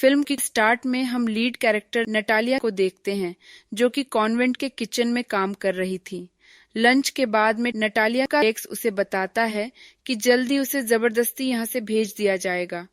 Film की start में हम लीड कैरेक्टर नटालिया को देखते हैं, जो कि कॉन्वेंट के किचन में काम कर रही थी। लंच के बाद में नटालिया का एक्स उसे बताता है कि जल्दी उसे जबरदस्ती यहाँ से भेज दिया जाएगा।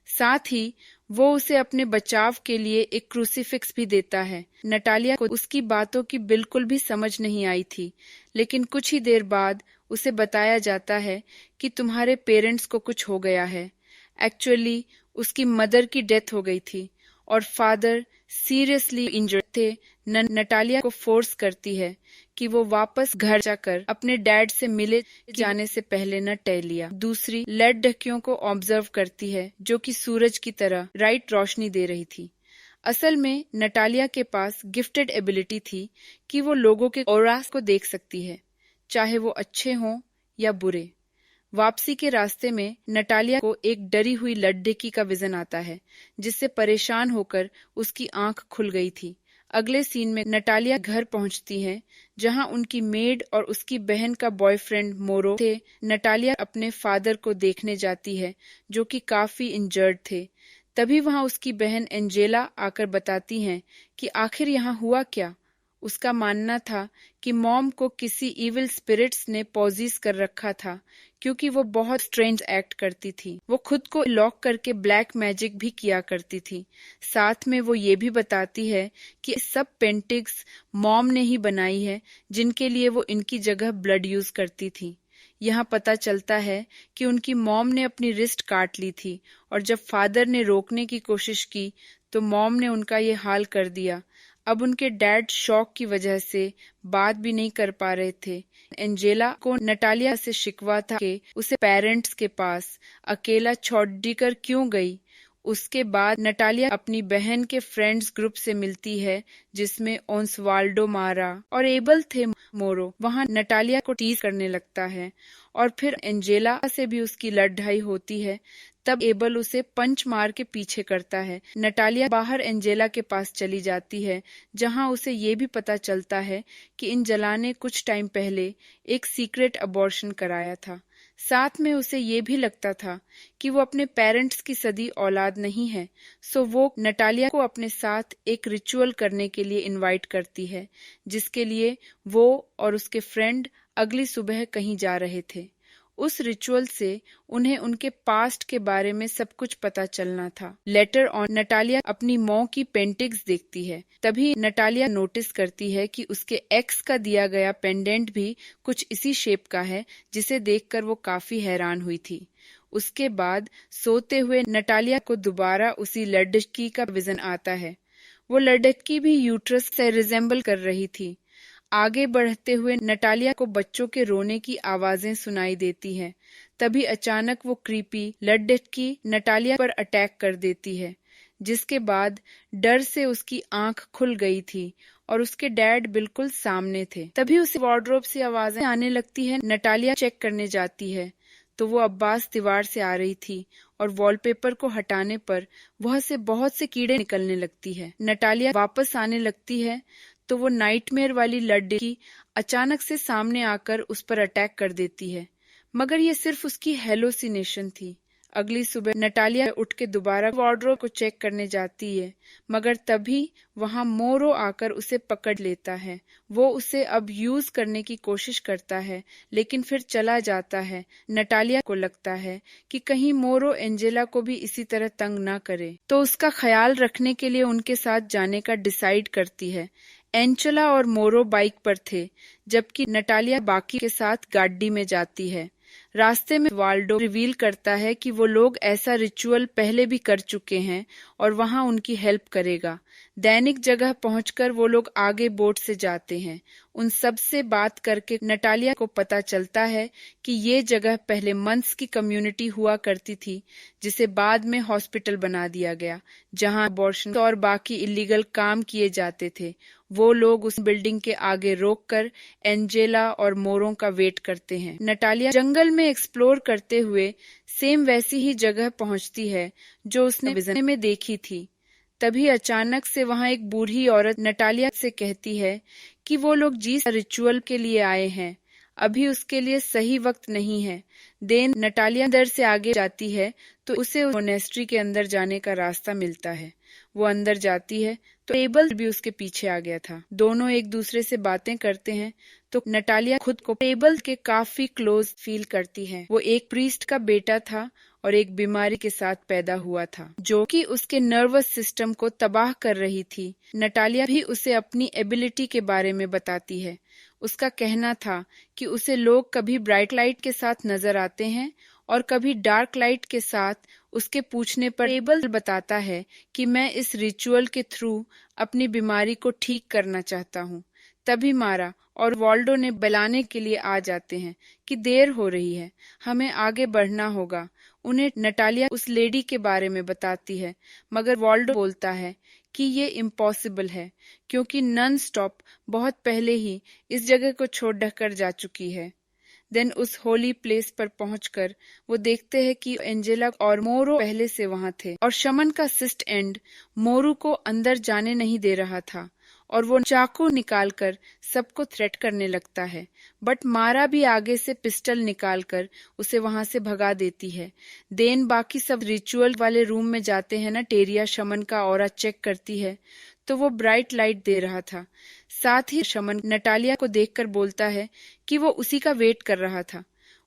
साथ ही वो उसे अपने बचाव के लिए एक क्रूसीफिक्स भी देता है। नटालिया को उसकी बातों की बिल्कुल भी समझ नहीं आई थी, लेकिन कुछ ही देर बाद उसे बताया जाता है कि तुम्हारे पेरेंट्स को कुछ हो गया है। एक्चुअली उसकी मदर की डेथ हो गई थी और फादर सीरियसली इंजर्ड थे। नटालिया को फोर्स करती है कि वो वापस घर जाकर अपने डैड से मिले जाने से पहले नटालिया दूसरी लड़कियों को ऑब्जर्व करती है, जो कि सूरज की तरह राइट रोशनी दे रही थी। असल में नटालिया के पास गिफ्टेड एबिलिटी थी कि वो लोगों के ऑरास को देख सकती है, चाहे वो अच्छे हों या बुरे। वापसी के रास्ते में नटालिया को एक डरी हुई लड़की का विजन आता है, जिससे परेशान होकर उसकी आंख खुल गई थी। अगले सीन में नटालिया घर पहुंचती है, जहां उनकी मेड और उसकी बहन का बॉयफ्रेंड मोरो थे। नटालिया अपने फादर को देखने जाती है, जो कि काफी इंजर्ड थे। तभी वहां उसकी बहन एंजेला आकर बताती हैं कि आखिर यहाँ हुआ क्या। उसका मानना था कि मॉम को किसी इविल स्पिरिट्स ने पॉजीज कर रखा था, क्योंकि वो बहुत स्ट्रेंज एक्ट करती थी। वो खुद को लॉक करके ब्लैक मैजिक भी किया करती थी। साथ में वो ये भी बताती है कि सब पेंटिंग्स मॉम ने ही बनाई है, जिनके लिए वो इनकी जगह ब्लड यूज करती थी। यहाँ पता चलता है कि उनकी मॉम ने अपनी रिस्ट काट ली थी, और जब फादर ने रोकने की कोशिश की तो मॉम ने उनका ये हाल कर दिया। अब उनके डैड शॉक की वजह से बात भी नहीं कर पा रहे थे। एंजेला को नटालिया से शिकवा था कि उसे पेरेंट्स के पास अकेला छोड़कर क्यों गई। उसके बाद नटालिया अपनी बहन के फ्रेंड्स ग्रुप से मिलती है, जिसमें ओंसवाल्डो मारा और एबल थे। मोरो वहां नटालिया को टीज करने लगता है, और फिर एंजेला से भी उसकी लड़ाई होती है। तब एबल उसे पंच मार के पीछे करता है। नटालिया बाहर एंजेला के पास चली जाती है, जहां उसे ये भी पता चलता है कि एंजेला ने कुछ टाइम पहले एक सीक्रेट अबॉर्शन कराया था। साथ में उसे ये भी लगता था कि वो अपने पेरेंट्स की सदी औलाद नहीं है, सो वो नटालिया को अपने साथ एक रिचुअल करने के लिए इनवाइट करती है, जिसके लिए वो और उसके फ्रेंड अगली सुबह कहीं जा रहे थे। उस रिचुअल से उन्हें उनके पास्ट के बारे में सब कुछ पता चलना था। लेटर ऑन नटालिया अपनी मॉम की पेंटिंग्स देखती है। तभी नटालिया नोटिस करती है कि उसके एक्स का दिया गया पेंडेंट भी कुछ इसी शेप का है, जिसे देखकर वो काफी हैरान हुई थी। उसके बाद सोते हुए नटालिया को दोबारा उसी लड़की का विजन आता है। वो लड़की भी यूट्रस से रिजेंबल कर रही थी। आगे बढ़ते हुए नटालिया को बच्चों के रोने की आवाजें सुनाई देती हैं। तभी अचानक वो क्रीपी लड़की नटालिया पर अटैक कर देती है, जिसके बाद डर से उसकी आंख खुल गई थी और उसके डैड बिल्कुल सामने थे। तभी उसे वार्डरोब से आवाजें आने लगती है। नटालिया चेक करने जाती है तो वो अब्बास दीवार से आ रही थी, और वॉलपेपर को हटाने पर वह से बहुत से कीड़े निकलने लगती है। नटालिया वापस आने लगती है तो वो नाइटमेयर वाली लड़की अचानक से सामने आकर उस पर अटैक कर देती है, मगर ये सिर्फ उसकी हेलोसिनेशन थी। अगली सुबह नटालिया उठ के दोबारा वार्डरोब को चेक करने जाती है, मगर तभी वहां मोरो आकर उसे पकड़ लेता है। वो उसे अब यूज करने की कोशिश करता है, लेकिन फिर चला जाता है। नटालिया को लगता है कि कहीं मोरो एंजेला को भी इसी तरह तंग ना करे, तो उसका ख्याल रखने के लिए उनके साथ जाने का डिसाइड करती है। एंजेला और मोरो बाइक पर थे, जबकि नटालिया बाकी के साथ गाड़ी में जाती है। रास्ते में वाल्डो रिवील करता है कि वो लोग ऐसा रिचुअल पहले भी कर चुके हैं और वहां उनकी हेल्प करेगा। दैनिक जगह पहुंचकर वो लोग आगे बोट से जाते हैं। उन सब से बात करके नटालिया को पता चलता है कि ये जगह पहले मंस की कम्युनिटी हुआ करती थी, जिसे बाद में हॉस्पिटल बना दिया गया, जहां अबॉर्शन और बाकी इलीगल काम किए जाते थे। वो लोग उस बिल्डिंग के आगे रोककर एंजेला और मोरों का वेट करते हैं। नटालिया जंगल में एक्सप्लोर करते हुए सेम वैसी ही जगह पहुंचती है जो उसने विजन में देखी थी। तभी अचानक से वहां एक बूढ़ी औरत नटालिया से कहती है कि वो लोग जिस रिचुअल के लिए आए हैं, अभी उसके लिए सही वक्त नहीं है। देन नटालिया अंदर से आगे जाती है तो उसे मोनेस्ट्री के अंदर जाने का रास्ता मिलता है। वो अंदर जाती है तो एबल भी उसके पीछे आ गया था। दोनों एक दूसरे से बातें करते हैं तो नटालिया खुद को एबल के काफी क्लोज फील करती है। वो एक प्रीस्ट का बेटा था और एक बीमारी के साथ पैदा हुआ था जो कि उसके नर्वस सिस्टम को तबाह कर रही थी। नटालिया भी उसे अपनी एबिलिटी के बारे में बताती है। उसका कहना था कि उसे लोग कभी ब्राइट लाइट के साथ नजर आते हैं और कभी डार्क लाइट के साथ। उसके पूछने पर एबल बताता है कि मैं इस रिचुअल के थ्रू अपनी बीमारी को ठीक करना चाहता हूँ। तभी मारा और वाल्डो ने बुलाने के लिए आ जाते हैं कि देर हो रही है, हमें आगे बढ़ना होगा। उन्हें नटालिया उस लेडी के बारे में बताती है, मगर वाल्डो बोलता है कि ये इम्पॉसिबल है क्योंकि नन स्टॉप बहुत पहले ही इस जगह को छोड़ कर जा चुकी है। देन उस होली प्लेस पर पहुंचकर वो देखते हैं कि एंजेला और मोरो पहले से वहां थे और शमन का सिस्ट एंड मोरू को अंदर जाने नहीं दे रहा था और वो चाकू निकालकर सबको थ्रेट करने लगता है। बट मारा भी आगे से पिस्टल निकालकर उसे वहां से भगा देती है। देन बाकी सब रिचुअल वाले रूम में जाते हैं ना। टेरिया शमन का ऑरा चेक करती है तो वो ब्राइट लाइट दे रहा था। साथ ही शमन नटालिया को देखकर बोलता है कि वो उसी का वेट कर रहा था।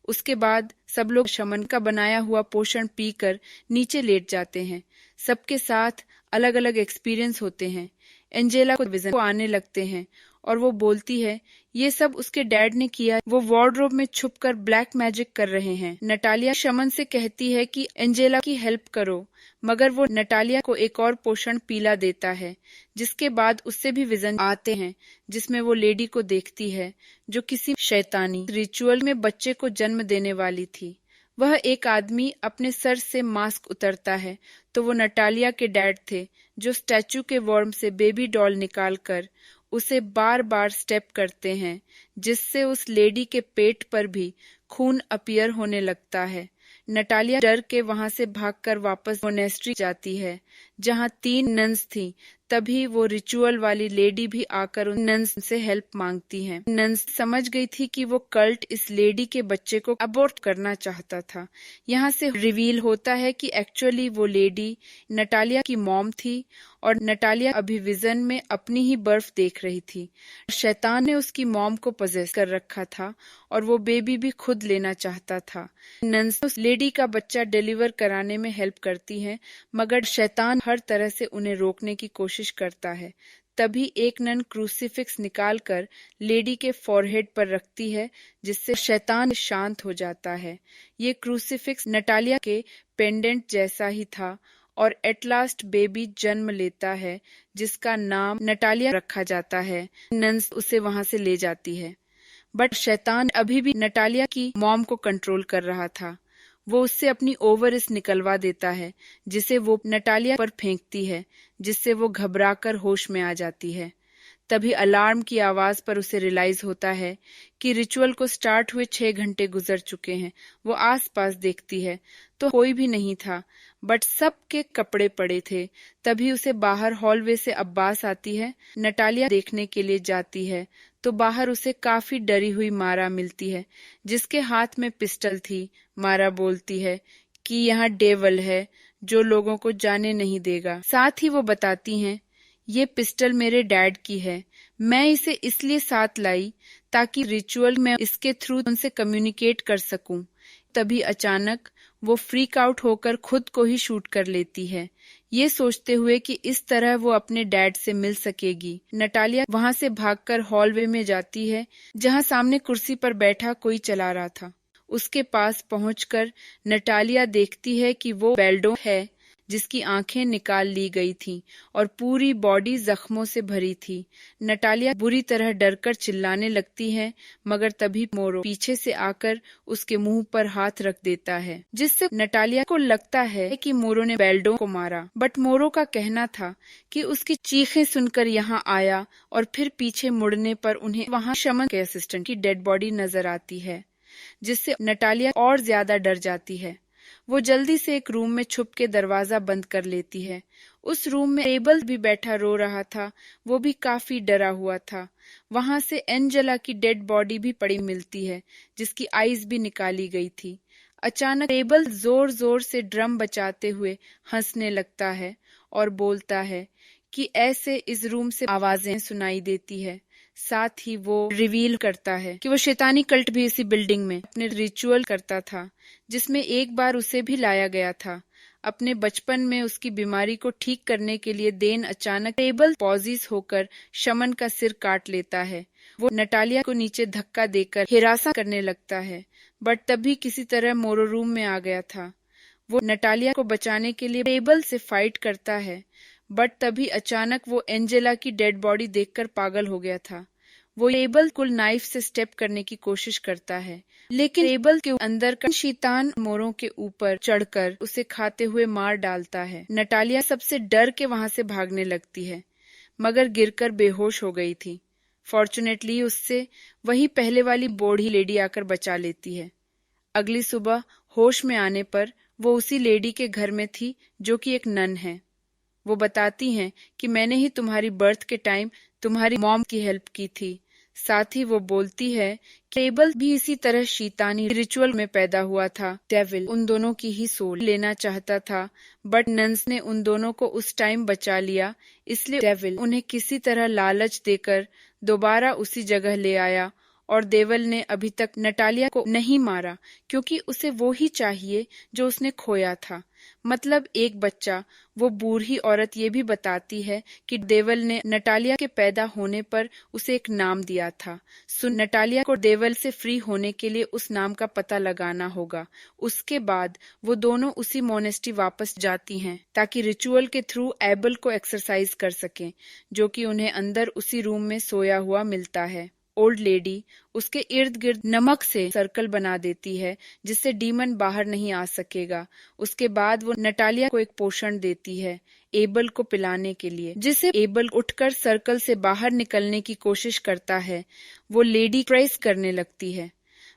उसके बाद सब लोग शमन का बनाया हुआ पोषण पीकर नीचे लेट जाते हैं। सबके साथ अलग अलग एक्सपीरियंस होते हैं। एंजेला को विजन को आने लगते हैं और वो बोलती है ये सब उसके डैड ने किया। वो वार्डरोब में छुपकर ब्लैक मैजिक कर रहे हैं। नटालिया शमन से कहती है कि एंजेला की हेल्प करो, मगर वो नटालिया को एक और पोषण पीला देता है। जिसके बाद उससे भी विजन आते हैं जिसमें वो लेडी को देखती है जो किसी शैतानी रिचुअल में बच्चे को जन्म देने वाली थी। वह एक आदमी अपने सर से मास्क उतरता है तो वो नटालिया के डैड थे जो स्टैचू के वर्म से बेबी डॉल निकालकर उसे बार बार स्टेप करते हैं जिससे उस लेडी के पेट पर भी खून अपीयर होने लगता है। नटालिया डर के वहां से भागकर वापस मोनेस्ट्री जाती है जहां 3 नन्स थी। तभी वो रिचुअल वाली लेडी भी आकर उन नन्स से हेल्प मांगती है। नन्स समझ गई थी कि वो कल्ट इस लेडी के बच्चे को अबॉर्ट करना चाहता था। यहाँ से रिवील होता है कि एक्चुअली वो लेडी नटालिया की मॉम थी और नटालिया अभी विजन में अपनी ही बर्फ देख रही थी। शैतान ने उसकी मॉम को पजेस कर रखा था और वो बेबी भी खुद लेना चाहता था। नन्स उस लेडी का बच्चा डिलीवर कराने में हेल्प करती हैं, मगर शैतान हर तरह से उन्हें रोकने की कोशिश करता है। तभी एक नन क्रूसीफिक्स निकालकर लेडी के फॉरहेड पर रखती है जिससे शैतान शांत हो जाता है। ये क्रूसीफिक्स नटालिया के पेंडेंट जैसा ही था और एट लास्ट बेबी जन्म लेता है जिसका नाम नटालिया रखा जाता है। नन्स उसे वहां से ले जाती है, बट शैतान अभी भी नटालिया की मॉम को कंट्रोल कर रहा था। वो उससे अपनी ओवरिस निकलवा देता है जिसे वो नटालिया पर फेंकती है जिससे वो घबराकर होश में आ जाती है। तभी अलार्म की आवाज पर उसे रियलाइज होता है कि रिचुअल को स्टार्ट हुए 6 घंटे गुजर चुके हैं। वो आसपास देखती है तो कोई भी नहीं था, बट सबके कपड़े पड़े थे। तभी उसे बाहर हॉलवे से अब्बास आती है। नटालिया देखने के लिए जाती है तो बाहर उसे काफी डरी हुई मारा मिलती है जिसके हाथ में पिस्टल थी। मारा बोलती है कि यहाँ डेवल है जो लोगों को जाने नहीं देगा। साथ ही वो बताती हैं ये पिस्टल मेरे डैड की है, मैं इसे इसलिए साथ लाई ताकि रिचुअल में इसके थ्रू उनसे कम्युनिकेट कर सकूं। तभी अचानक वो फ्रीक आउट होकर खुद को ही शूट कर लेती है, ये सोचते हुए कि इस तरह वो अपने डैड से मिल सकेगी। नटालिया वहां से भागकर हॉलवे में जाती है जहां सामने कुर्सी पर बैठा कोई चला रहा था। उसके पास पहुंचकर नटालिया देखती है कि वो बेल्डो है जिसकी आंखें निकाल ली गई थीं और पूरी बॉडी जख्मों से भरी थी। नटालिया बुरी तरह डरकर चिल्लाने लगती है, मगर तभी मोरो पीछे से आकर उसके मुंह पर हाथ रख देता है जिससे नटालिया को लगता है कि मोरो ने बेल्डो को मारा। बट मोरो का कहना था कि उसकी चीखें सुनकर यहाँ आया और फिर पीछे मुड़ने पर उन्हें वहाँ शमन के असिस्टेंट की डेड बॉडी नजर आती है जिससे नटालिया और ज्यादा डर जाती है। वो जल्दी से एक रूम में छुप के दरवाजा बंद कर लेती है। उस रूम में एबल भी बैठा रो रहा था, वो भी काफी डरा हुआ था। वहां से एंजेला की डेड बॉडी भी पड़ी मिलती है जिसकी आईज भी निकाली गई थी। अचानक एबल जोर जोर से ड्रम बजाते हुए हंसने लगता है और बोलता है कि ऐसे इस रूम से आवाजें सुनाई देती है। साथ ही वो रिवील करता है कि वो शैतानी कल्ट भी इसी बिल्डिंग में अपने रिचुअल करता था, जिसमें एक बार उसे भी लाया गया था। अपने बचपन में उसकी बीमारी को ठीक करने के लिए देन अचानक टेबल पॉजिस होकर शमन का सिर काट लेता है। वो नटालिया को नीचे धक्का देकर हिरासा करने लगता है, बट तभी किसी तरह मोरो रूम में आ गया था। वो नटालिया को बचाने के लिए टेबल से फाइट करता है, बट तभी अचानक वो एंजेला की डेड बॉडी देखकर पागल हो गया था। वो टेबल को नाइफ से स्टेप करने की कोशिश करता है, लेकिन टेबल के अंदर का शैतान मोरों के ऊपर चढ़कर उसे खाते हुए मार डालता है। नटालिया सबसे डर के वहां से भागने लगती है, मगर गिरकर बेहोश हो गई थी। फॉर्चुनेटली उससे वही पहले वाली बूढ़ी लेडी आकर बचा लेती है। अगली सुबह होश में आने पर वो उसी लेडी के घर में थी, जो कि एक नन है। वो बताती हैं कि मैंने ही तुम्हारी बर्थ के टाइम तुम्हारी मॉम की हेल्प की थी। साथ ही वो बोलती है कि टेबल भी इसी तरह शैतानी रिचुअल में पैदा हुआ था। डेविल उन दोनों की ही सोल लेना चाहता था, बट नन्स ने उन दोनों को उस टाइम बचा लिया, इसलिए डेविल उन्हें किसी तरह लालच देकर दोबारा उसी जगह ले आया। और देवल ने अभी तक नटालिया को नहीं मारा, क्योंकि उसे वो ही चाहिए जो उसने खोया था, मतलब एक बच्चा। वो बूढ़ी औरत ये भी बताती है कि देवल ने नटालिया के पैदा होने पर उसे एक नाम दिया था। सो नटालिया को देवल से फ्री होने के लिए उस नाम का पता लगाना होगा। उसके बाद वो दोनों उसी मोनेस्ट्री वापस जाती हैं, ताकि रिचुअल के थ्रू एबल को एक्सरसाइज कर सकें, जो कि उन्हें अंदर उसी रूम में सोया हुआ मिलता है। ओल्ड लेडी उसके इर्द गिर्द नमक से सर्कल बना देती है, जिससे डीमन बाहर नहीं आ सकेगा। उसके बाद वो नटालिया को एक पोषण देती है एबल को पिलाने के लिए, जिससे एबल उठकर सर्कल से बाहर निकलने की कोशिश करता है। वो लेडी प्रेस करने लगती है,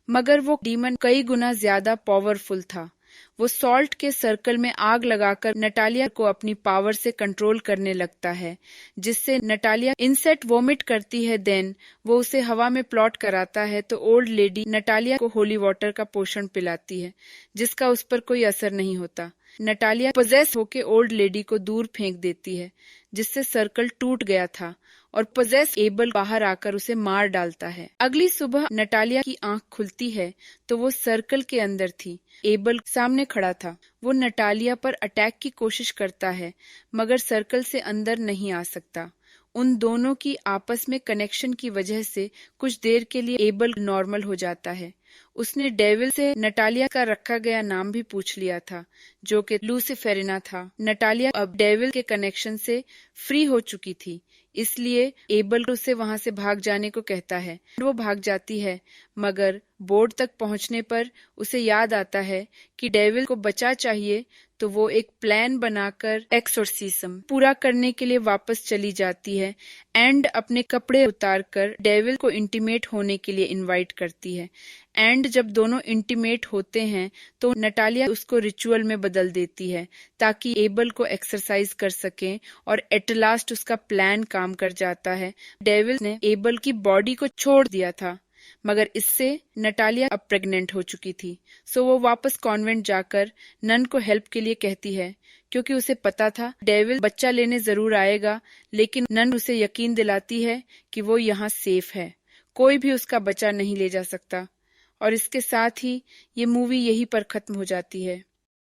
मगर वो डीमन कई गुना ज्यादा पावरफुल था। वो सॉल्ट के सर्कल में आग लगाकर नटालिया को अपनी पावर से कंट्रोल करने लगता है, जिससे नटालिया इंसेक्ट वोमिट करती है। देन वो उसे हवा में प्लॉट कराता है, तो ओल्ड लेडी नटालिया को होली वाटर का पोषण पिलाती है, जिसका उस पर कोई असर नहीं होता। नटालिया पोजेस होके ओल्ड लेडी को दूर फेंक देती है, जिससे सर्कल टूट गया था और पोजेस एबल बाहर आकर उसे मार डालता है। अगली सुबह नटालिया की आंख खुलती है तो वो सर्कल के अंदर थी। एबल सामने खड़ा था। वो नटालिया पर अटैक की कोशिश करता है, मगर सर्कल से अंदर नहीं आ सकता। उन दोनों की आपस में कनेक्शन की वजह से कुछ देर के लिए एबल नॉर्मल हो जाता है। उसने डेविल से नटालिया का रखा गया नाम भी पूछ लिया था, जो कि लूसिफेरिना था। नटालिया अब डेविल के कनेक्शन से फ्री हो चुकी थी, इसलिए एबल उसे वहां से भाग जाने को कहता है। वो भाग जाती है, मगर बोर्ड तक पहुंचने पर उसे याद आता है कि डेविल को बचा चाहिए, तो वो एक प्लान बनाकर एक्सोर्सिज्म पूरा करने के लिए वापस चली जाती है एंड अपने कपड़े उतारकर डेविल को इंटीमेट होने के लिए इनवाइट करती है। एंड जब दोनों इंटीमेट होते हैं तो नटालिया उसको रिचुअल में बदल देती है, ताकि एबल को एक्सरसाइज कर सकें, और एट लास्ट उसका प्लान काम कर जाता है। डेविल ने एबल की बॉडी को छोड़ दिया था, मगर इससे नटालिया अब प्रेग्नेंट हो चुकी थी। सो वो वापस कॉन्वेंट जाकर नन को हेल्प के लिए कहती है, क्योंकि उसे पता था डेविल बच्चा लेने जरूर आएगा, लेकिन नन उसे यकीन दिलाती है कि वो यहाँ सेफ है, कोई भी उसका बच्चा नहीं ले जा सकता। और इसके साथ ही ये मूवी यहीं पर खत्म हो जाती है।